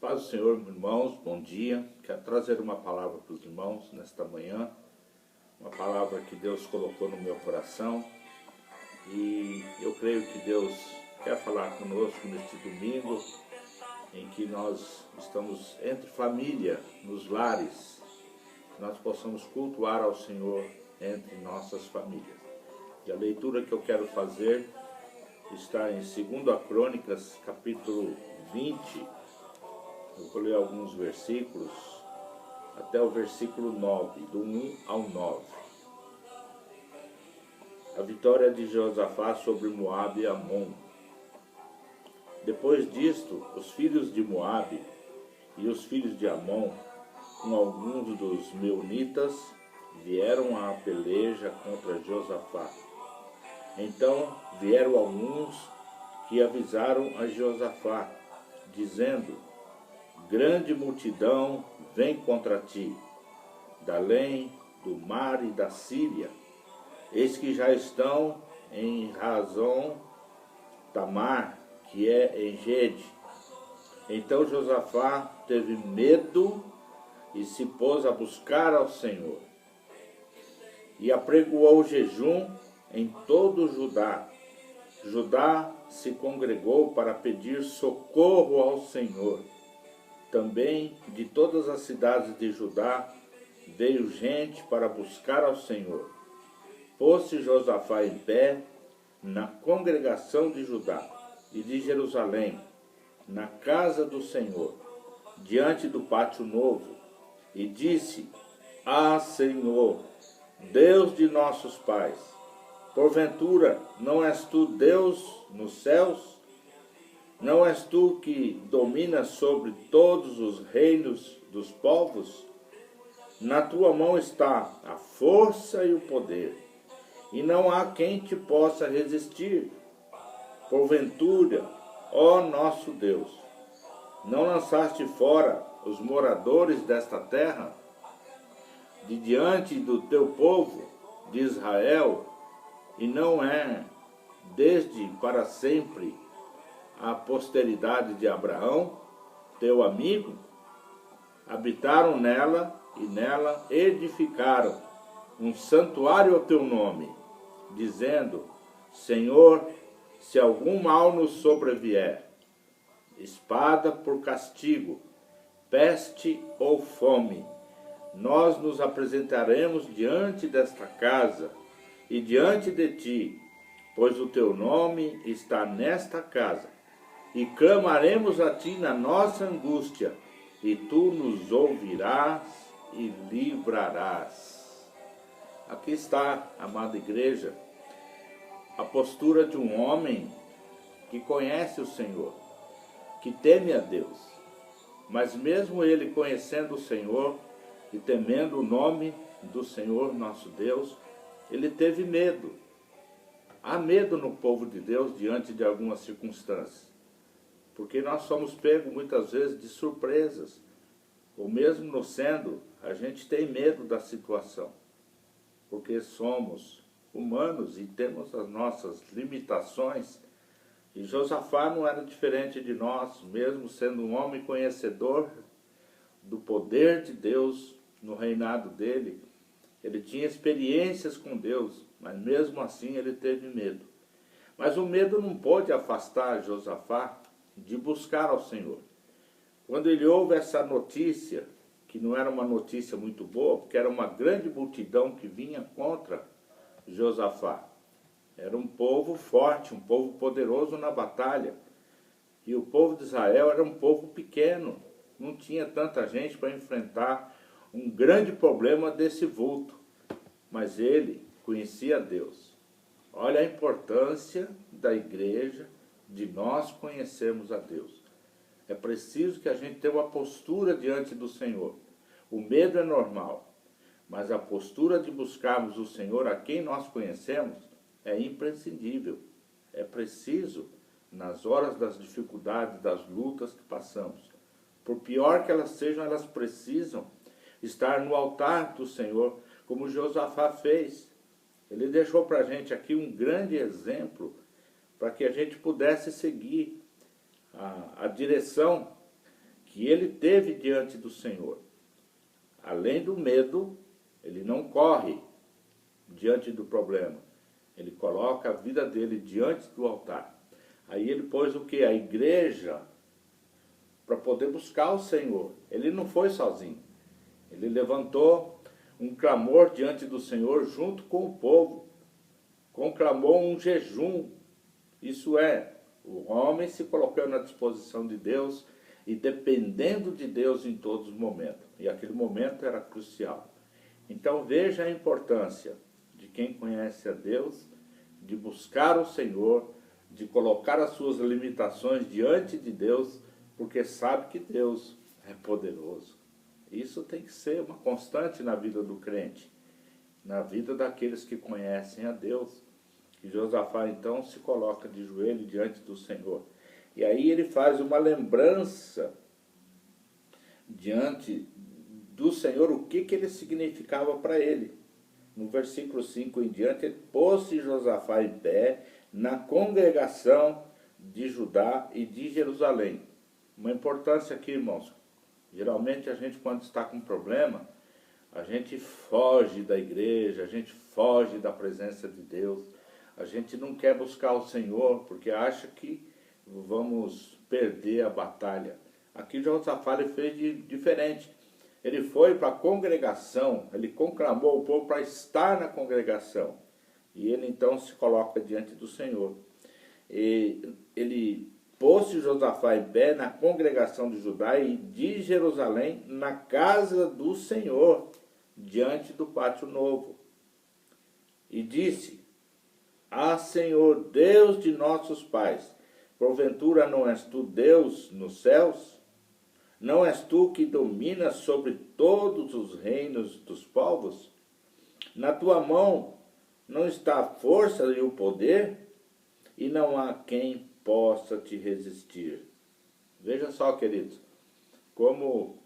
Paz do Senhor, irmãos, bom dia. Quero trazer uma palavra para os irmãos nesta manhã, uma palavra que Deus colocou no meu coração e eu creio que Deus quer falar conosco neste domingo em que nós estamos entre família, nos lares, que nós possamos cultuar ao Senhor entre nossas famílias. E a leitura que eu quero fazer está em 2 Crônicas, capítulo 20. Eu vou ler alguns versículos, até o versículo 9, do 1 ao 9. A vitória de Josafá sobre Moabe e Amon. Depois disto, os filhos de Moabe e os filhos de Amon, com alguns dos meunitas, vieram à peleja contra Josafá. Então vieram alguns que avisaram a Josafá, dizendo: grande multidão vem contra ti, da além do mar e da Síria. Eis que já estão em Razão Tamar, que é em Gede. Então Josafá teve medo e se pôs a buscar ao Senhor. E apregoou jejum em todo o Judá. Judá se congregou para pedir socorro ao Senhor. Também de todas as cidades de Judá veio gente para buscar ao Senhor. Pôs-se Josafá em pé na congregação de Judá e de Jerusalém, na casa do Senhor, diante do pátio novo, e disse: Ah, Senhor, Deus de nossos pais, porventura não és tu Deus nos céus? Não és tu que dominas sobre todos os reinos dos povos? Na tua mão está a força e o poder, e não há quem te possa resistir. Porventura, ó nosso Deus, não lançaste fora os moradores desta terra, de diante do teu povo de Israel, e não é desde para sempre a posteridade de Abraão, teu amigo? Habitaram nela e nela edificaram um santuário ao teu nome, dizendo: Senhor, se algum mal nos sobrevier, espada por castigo, peste ou fome, nós nos apresentaremos diante desta casa e diante de ti, pois o teu nome está nesta casa, e clamaremos a ti na nossa angústia, e tu nos ouvirás e livrarás. Aqui está, amada igreja, a postura de um homem que conhece o Senhor, que teme a Deus. Mas mesmo ele conhecendo o Senhor e temendo o nome do Senhor nosso Deus, ele teve medo. Há medo no povo de Deus diante de algumas circunstâncias, porque nós somos pegos muitas vezes de surpresas, ou mesmo no sendo, a gente tem medo da situação, porque somos humanos e temos as nossas limitações. E Josafá não era diferente de nós, mesmo sendo um homem conhecedor do poder de Deus no reinado dele. Ele tinha experiências com Deus, mas mesmo assim ele teve medo. Mas o medo não pôde afastar Josafá de buscar ao Senhor. Quando ele ouve essa notícia, que não era uma notícia muito boa, porque era uma grande multidão que vinha contra Josafá. Era um povo forte, um povo poderoso na batalha. E o povo de Israel era um povo pequeno, não tinha tanta gente para enfrentar um grande problema desse vulto. Mas ele conhecia Deus. Olha a importância da igreja, de nós conhecermos a Deus. É preciso que a gente tenha uma postura diante do Senhor. O medo é normal, mas a postura de buscarmos o Senhor a quem nós conhecemos é imprescindível. É preciso, nas horas das dificuldades, das lutas que passamos, por pior que elas sejam, elas precisam estar no altar do Senhor, como Josafá fez. Ele deixou para a gente aqui um grande exemplo para que a gente pudesse seguir a direção que ele teve diante do Senhor. Além do medo, ele não corre diante do problema. Ele coloca a vida dele diante do altar. Aí ele pôs o que? A igreja para poder buscar o Senhor. Ele não foi sozinho. Ele levantou um clamor diante do Senhor junto com o povo. Conclamou um jejum. Isso é, o homem se colocando à disposição de Deus e dependendo de Deus em todos os momentos. E aquele momento era crucial. Então veja a importância de quem conhece a Deus, de buscar o Senhor, de colocar as suas limitações diante de Deus, porque sabe que Deus é poderoso. Isso tem que ser uma constante na vida do crente, na vida daqueles que conhecem a Deus. E Josafá então se coloca de joelho diante do Senhor. E aí ele faz uma lembrança diante do Senhor, o que ele significava para ele. No versículo 5 em diante, ele pôs-se Josafá em pé na congregação de Judá e de Jerusalém. Uma importância aqui, irmãos. Geralmente a gente, quando está com problema, a gente foge da igreja, a gente foge da presença de Deus. A gente não quer buscar o Senhor porque acha que vamos perder a batalha. Aqui Josafá fez diferente. Ele foi para a congregação, ele conclamou o povo para estar na congregação. E ele então se coloca diante do Senhor. E ele pôs-se Josafá em pé na congregação de Judá e de Jerusalém, na casa do Senhor, diante do pátio novo. E disse: Ah, Senhor, Deus de nossos pais, porventura não és tu Deus nos céus? Não és tu que dominas sobre todos os reinos dos povos? Na tua mão não está a força e o poder, e não há quem possa te resistir. Veja só, queridos, como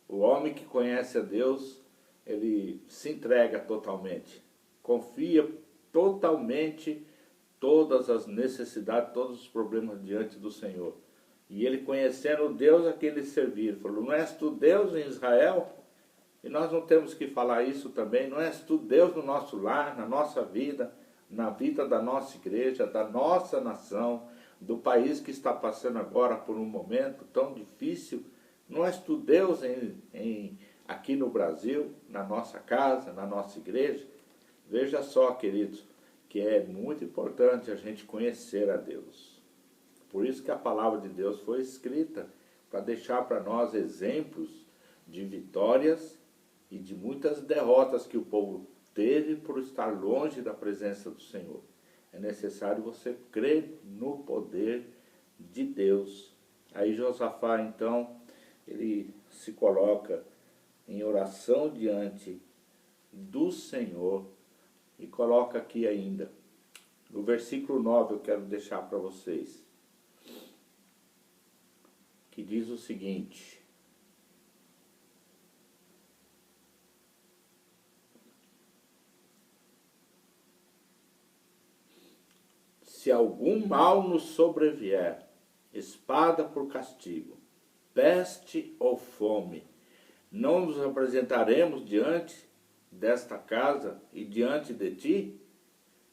o homem que conhece a Deus, ele se entrega totalmente, confia totalmente todas as necessidades, todos os problemas diante do Senhor. E ele, conhecendo o Deus a quem ele servir, falou: não és tu Deus em Israel? E nós não temos que falar isso também. Não és tu Deus no nosso lar, na nossa vida, na vida da nossa igreja, da nossa nação, do país que está passando agora por um momento tão difícil? Não és tu Deus aqui no Brasil, na nossa casa, na nossa igreja? Veja só, queridos, que é muito importante a gente conhecer a Deus. Por isso que a palavra de Deus foi escrita, para deixar para nós exemplos de vitórias e de muitas derrotas que o povo teve por estar longe da presença do Senhor. É necessário você crer no poder de Deus. Aí Josafá, então, ele se coloca em oração diante do Senhor e coloca aqui ainda, no versículo 9 eu quero deixar para vocês, que diz o seguinte: se algum mal nos sobrevier, espada por castigo, peste ou fome, não nos apresentaremos diante desta casa e diante de ti?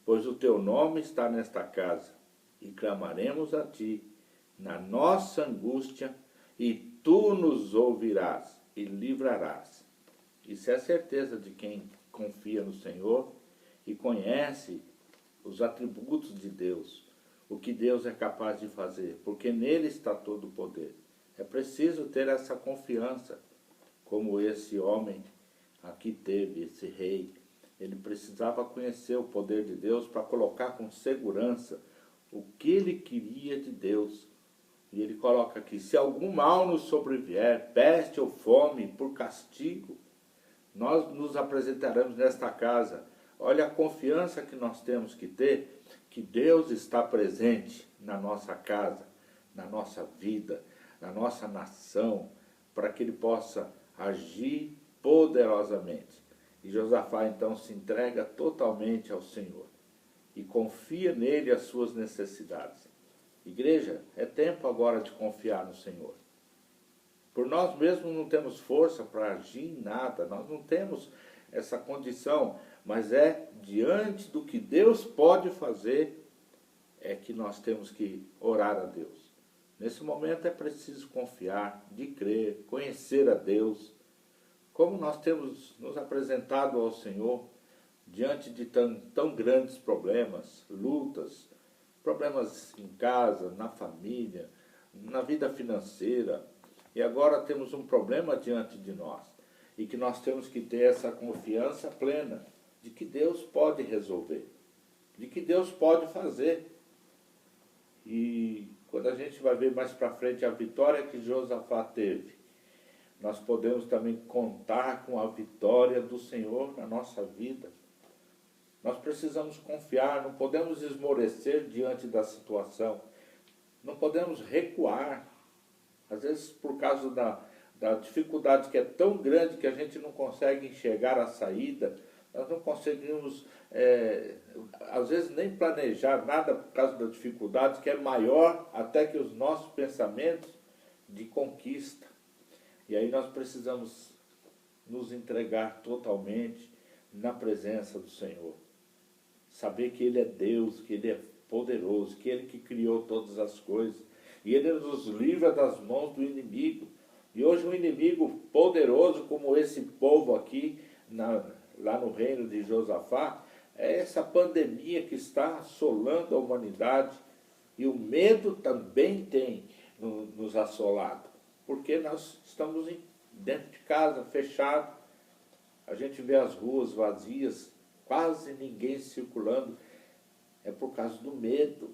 Pois o teu nome está nesta casa, e clamaremos a ti na nossa angústia, e tu nos ouvirás e livrarás. Isso é a certeza de quem confia no Senhor e conhece os atributos de Deus, o que Deus é capaz de fazer, porque nele está todo o poder. É preciso ter essa confiança, como esse homem aqui teve, esse rei. Ele precisava conhecer o poder de Deus para colocar com segurança o que ele queria de Deus. E ele coloca aqui: se algum mal nos sobrevier, peste ou fome, por castigo, nós nos apresentaremos nesta casa. Olha a confiança que nós temos que ter, que Deus está presente na nossa casa, na nossa vida, na nossa nação, para que Ele possa agir poderosamente. E Josafá então se entrega totalmente ao Senhor e confia nele as suas necessidades. Igreja, é tempo agora de confiar no Senhor. Por nós mesmos não temos força para agir em nada, nós não temos essa condição, mas é diante do que Deus pode fazer, é que nós temos que orar a Deus. Nesse momento é preciso confiar, de crer, conhecer a Deus, como nós temos nos apresentado ao Senhor, diante de tão grandes problemas, lutas, problemas em casa, na família, na vida financeira, e agora temos um problema diante de nós, e que nós temos que ter essa confiança plena de que Deus pode resolver, de que Deus pode fazer. E quando a gente vai ver mais para frente a vitória que Josafá teve, nós podemos também contar com a vitória do Senhor na nossa vida. Nós precisamos confiar, não podemos esmorecer diante da situação, não podemos recuar. Às vezes, por causa da dificuldade que é tão grande que a gente não consegue enxergar a saída, nós não conseguimos, às vezes, nem planejar nada por causa da dificuldade, que é maior até que os nossos pensamentos de conquista. E aí nós precisamos nos entregar totalmente na presença do Senhor. Saber que Ele é Deus, que Ele é poderoso, que Ele que criou todas as coisas. E Ele nos livra das mãos do inimigo. E hoje um inimigo poderoso como esse povo aqui, lá no reino de Josafá, é essa pandemia que está assolando a humanidade. E o medo também tem nos assolado. Porque nós estamos dentro de casa, fechado. A gente vê as ruas vazias, quase ninguém circulando, é por causa do medo.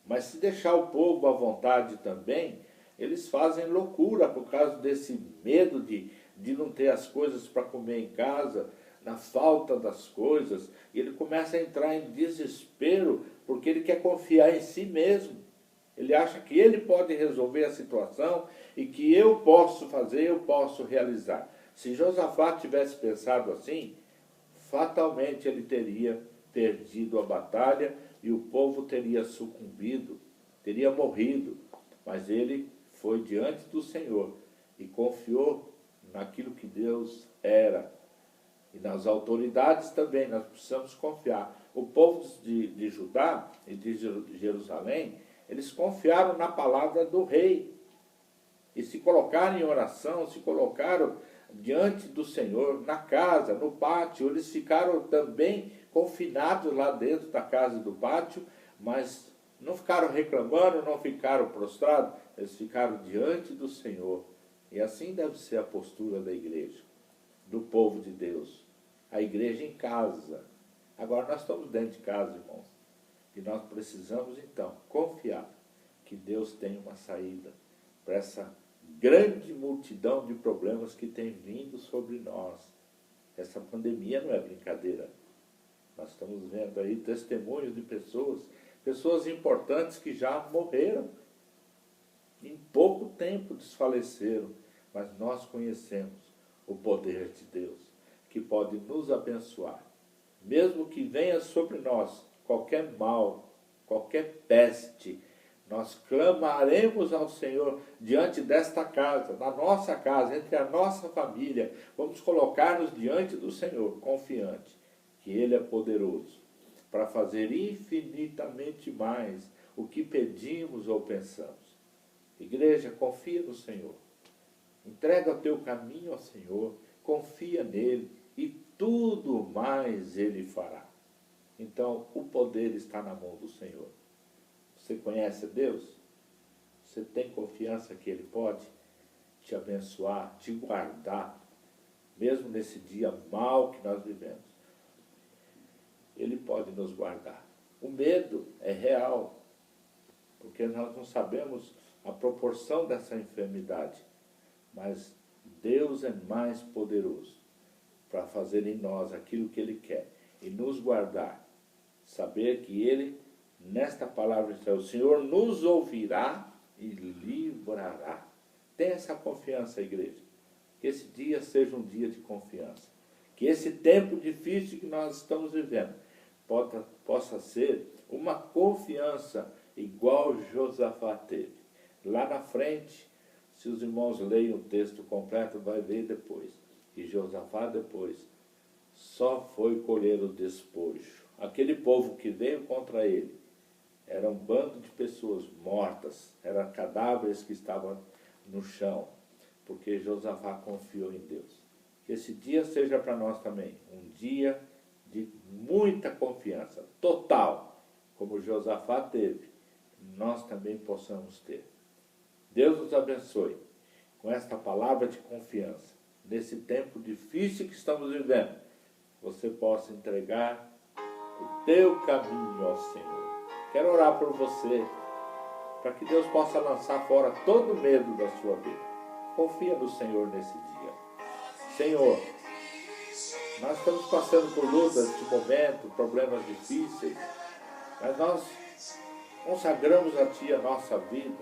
Mas se deixar o povo à vontade também, eles fazem loucura por causa desse medo de não ter as coisas para comer em casa, na falta das coisas, e ele começa a entrar em desespero, porque ele quer confiar em si mesmo. Ele acha que ele pode resolver a situação e que eu posso fazer, eu posso realizar. Se Josafá tivesse pensado assim, fatalmente ele teria perdido a batalha e o povo teria sucumbido, teria morrido. Mas ele foi diante do Senhor e confiou naquilo que Deus era. E nas autoridades também nós precisamos confiar. O povo de Judá e de Jerusalém, eles confiaram na palavra do rei. E se colocaram em oração, se colocaram diante do Senhor, na casa, no pátio. Eles ficaram também confinados lá dentro da casa e do pátio, mas não ficaram reclamando, não ficaram prostrados, eles ficaram diante do Senhor. E assim deve ser a postura da igreja, do povo de Deus. A igreja em casa. Agora nós estamos dentro de casa, irmãos. E nós precisamos, então, confiar que Deus tem uma saída para essa grande multidão de problemas que tem vindo sobre nós. Essa pandemia não é brincadeira. Nós estamos vendo aí testemunhos de pessoas importantes que já morreram. Em pouco tempo desfaleceram, mas nós conhecemos o poder de Deus, que pode nos abençoar. Mesmo que venha sobre nós qualquer mal, qualquer peste, nós clamaremos ao Senhor diante desta casa, na nossa casa, entre a nossa família. Vamos colocar-nos diante do Senhor, confiante que Ele é poderoso para fazer infinitamente mais o que pedimos ou pensamos. Igreja, confia no Senhor. Entrega o teu caminho ao Senhor, confia nele e tudo mais Ele fará. Então, o poder está na mão do Senhor. Você conhece Deus? Você tem confiança que Ele pode te abençoar, te guardar, mesmo nesse dia mau que nós vivemos? Ele pode nos guardar. O medo é real, porque nós não sabemos a proporção dessa enfermidade, mas Deus é mais poderoso para fazer em nós aquilo que Ele quer e nos guardar. Saber que Ele, nesta palavra, o Senhor nos ouvirá e livrará. Tenha essa confiança, igreja. Que esse dia seja um dia de confiança. Que esse tempo difícil que nós estamos vivendo possa ser uma confiança igual Josafá teve. Lá na frente, Se os irmãos leem o texto completo, vai ver depois. E Josafá depois só foi colher o despojo. Aquele povo que veio contra ele era um bando de pessoas mortas, eram cadáveres que estavam no chão, porque Josafá confiou em Deus. Que esse dia seja para nós também um dia de muita confiança, total, como Josafá teve, nós também possamos ter. Deus nos abençoe com esta palavra de confiança. Nesse tempo difícil que estamos vivendo, você possa entregar o teu caminho ao Senhor. Quero orar por você, para que Deus possa lançar fora todo o medo da sua vida. Confia no Senhor nesse dia. Senhor, nós estamos passando por lutas neste momento, problemas difíceis, mas nós consagramos a Ti a nossa vida,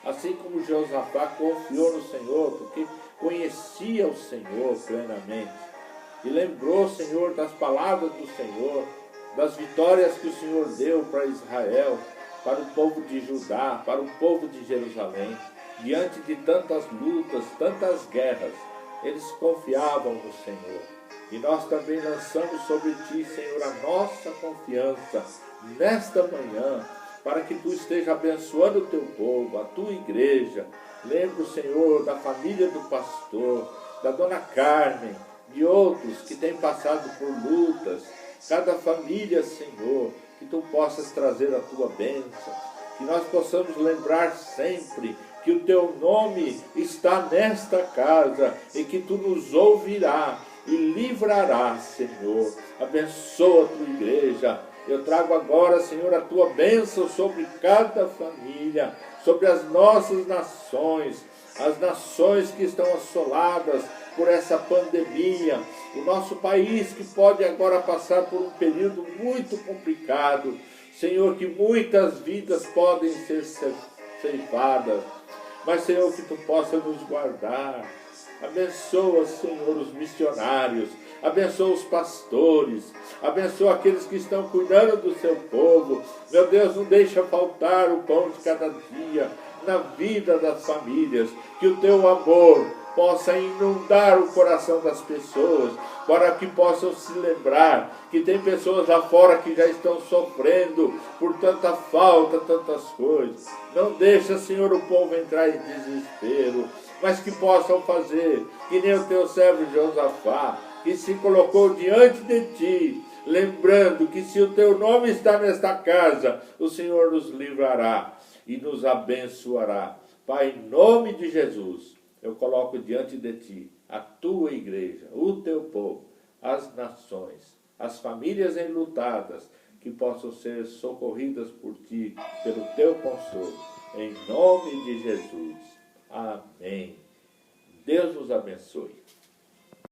assim como Josafá confiou no Senhor, porque conhecia o Senhor plenamente, e lembrou, Senhor, das palavras do Senhor, das vitórias que o Senhor deu para Israel, para o povo de Judá, para o povo de Jerusalém. Diante de tantas lutas, tantas guerras, eles confiavam no Senhor. E nós também lançamos sobre Ti, Senhor, a nossa confiança nesta manhã, para que Tu esteja abençoando o Teu povo, a Tua igreja. Lembra, Senhor, da família do pastor, da dona Carmen, de outros que têm passado por lutas. Cada família, Senhor, que Tu possas trazer a Tua bênção, que nós possamos lembrar sempre que o Teu nome está nesta casa e que Tu nos ouvirá e livrará, Senhor. Abençoa a Tua igreja. Eu trago agora, Senhor, a Tua bênção sobre cada família, sobre as nossas nações, as nações que estão assoladas por essa pandemia, o nosso país que pode agora passar por um período muito complicado. Senhor, que muitas vidas podem ser ceifadas, mas, Senhor, que Tu possa nos guardar. Abençoa, Senhor, os missionários, abençoa os pastores, abençoa aqueles que estão cuidando do Seu povo. Meu Deus, não deixa faltar o pão de cada dia na vida das famílias, que o Teu amor possa inundar o coração das pessoas, para que possam se lembrar que tem pessoas lá fora que já estão sofrendo por tanta falta, tantas coisas. Não deixa, Senhor, o povo entrar em desespero, mas que possam fazer que nem o Teu servo Josafá, que se colocou diante de Ti, lembrando que se o Teu nome está nesta casa, o Senhor nos livrará e nos abençoará. Pai, em nome de Jesus, eu coloco diante de Ti a Tua igreja, o Teu povo, as nações, as famílias enlutadas, que possam ser socorridas por Ti, pelo Teu consolo, em nome de Jesus. Amém. Deus nos abençoe.